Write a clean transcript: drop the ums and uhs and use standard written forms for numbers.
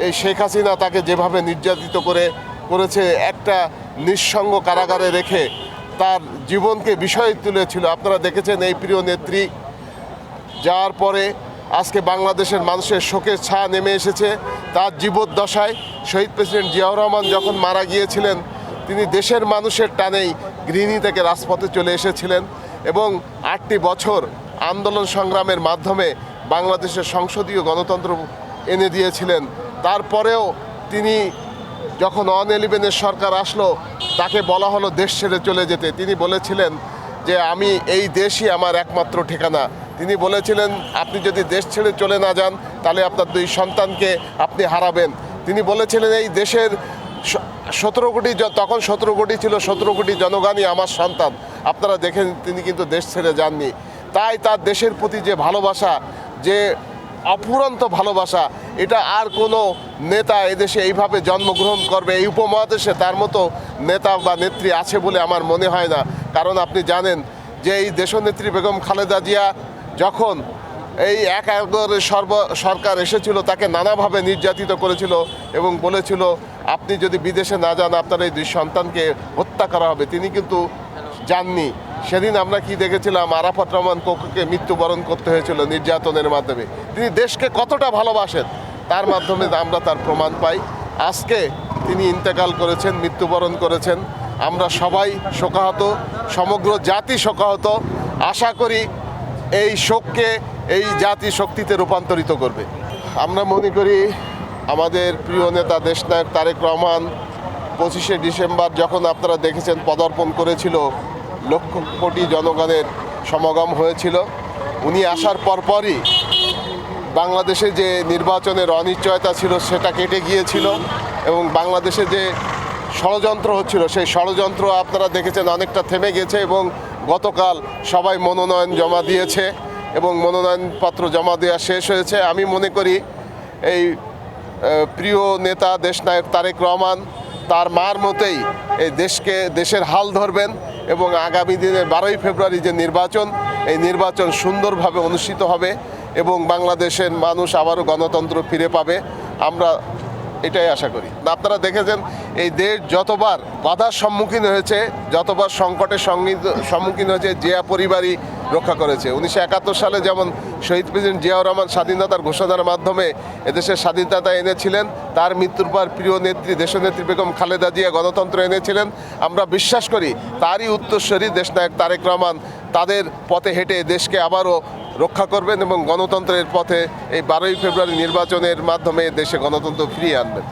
এই শেখ হাসিনা তাকে যেভাবে নির্যাতিত করেছে, একটা নিঃসঙ্গ কারাগারে রেখে তার জীবনকে বিষয় তুলেছিল। আপনারা দেখেছেন এই প্রিয় নেত্রী যার পরে আজকে বাংলাদেশের মানুষের শোকের ছায়া নেমে এসেছে। তার জীবদ্দশায় শহীদ প্রেসিডেন্ট জিয়াউর রহমান যখন মারা গিয়েছিলেন, তিনি দেশের মানুষের টানেই গৃহিণী থেকে রাজপথে চলে এসেছিলেন এবং 8টি বছর আন্দোলন সংগ্রামের মাধ্যমে বাংলাদেশের সংসদীয় গণতন্ত্র এনে দিয়েছিলেন। তারপরেও তিনি যখন অন-11-এর সরকার আসলো, তাকে বলা হলো দেশ ছেড়ে চলে যেতে। তিনি বলেছিলেন যে আমি এই দেশই আমার একমাত্র ঠিকানা। তিনি বলেছিলেন আপনি যদি দেশ ছেড়ে চলে না যান তাহলে আপনার 2 সন্তানকে আপনি হারাবেন। তিনি বলেছিলেন এই দেশের 17 কোটি, তখন 17 কোটি ছিল, 17 কোটি জনগণই আমার সন্তান। আপনারা দেখেন তিনি কিন্তু দেশ ছেড়ে যাননি। তাই তার দেশের প্রতি যে ভালোবাসা, যে অফুরন্ত ভালোবাসা, এটা আর কোনো নেতা এদেশে এইভাবে জন্মগ্রহণ করবে এই উপমহাদেশে তার মতো নেতা বা নেত্রী আছে বলে আমার মনে হয় না। কারণ আপনি জানেন যে এই দেশনেত্রী বেগম খালেদা জিয়া যখন এই একাত্তরের সরকার এসেছিল, তাকে নানাভাবে নির্যাতিত করেছিল এবং বলেছিল আপনি যদি বিদেশে না যান আপনার এই 2 সন্তানকে হত্যা করা হবে। তিনি কিন্তু যাননি। সেদিন আমরা কি দেখেছিলাম, আরাফাত রহমান কোকুকে মৃত্যুবরণ করতে হয়েছিল নির্যাতনের মাধ্যমে। তিনি দেশকে কতটা ভালোবাসেন তার মাধ্যমে আমরা তার প্রমাণ পাই। আজকে তিনি ইন্তেকাল করেছেন, মৃত্যুবরণ করেছেন। আমরা সবাই শোকাহত, সমগ্র জাতি শোকাহত। আশা করি এই শোককে এই জাতি শক্তিতে রূপান্তরিত করবে। আমরা মনে করি আমাদের প্রিয় নেতা দেশনায়ক তারেক রহমান 25শে ডিসেম্বর যখন আপনারা দেখেছেন পদার্পণ করেছিল, লক্ষ কোটি জনগণের সমাগম হয়েছিল। উনি আসার পরপরই বাংলাদেশে যে নির্বাচনের অনিশ্চয়তা ছিল সেটা কেটে গিয়েছিল এবং বাংলাদেশে যে ষড়যন্ত্র হচ্ছিল সেই ষড়যন্ত্র আপনারা দেখেছেন অনেকটা থেমে গেছে এবং গতকাল সবাই মনোনয়ন জমা দিয়েছে এবং মনোনয়নপত্র জমা দেওয়া শেষ হয়েছে। আমি মনে করি এই প্রিয় নেতা দেশনায়ক তারেক রহমান তার মার মতেই এই দেশের হাল ধরবেন এবং আগামী দিনে 12ই ফেব্রুয়ারি যে নির্বাচন, এই নির্বাচন সুন্দরভাবে অনুষ্ঠিত হবে এবং বাংলাদেশের মানুষ আবারও গণতন্ত্র ফিরে পাবে। আমরা এটাই আশা করি। আপনারা দেখেছেন এই দেশ যতবার বাধার সম্মুখীন হয়েছে, যতবার সংকটের সম্মুখীন হয়েছে, জিয়া পরিবারই রক্ষা করেছে। 1971 সালে যেমন শহীদ প্রেসিডেন্ট জিয়াউর রহমান স্বাধীনতার ঘোষণার মাধ্যমে এদেশের স্বাধীনতা এনেছিলেন, তার মৃত্যুর পর প্রিয় নেত্রী দেশনেত্রী বেগম খালেদা জিয়া গণতন্ত্র এনেছিলেন। আমরা বিশ্বাস করি তারই উত্তরসূরি দেশনায়ক তারেক রহমান তাদের পথে হেঁটে দেশকে আবারও রক্ষা করবেন এবং গণতন্ত্রের পথে এই 12ই ফেব্রুয়ারি নির্বাচনের মাধ্যমে দেশে গণতন্ত্র ফিরিয়ে আনবেন।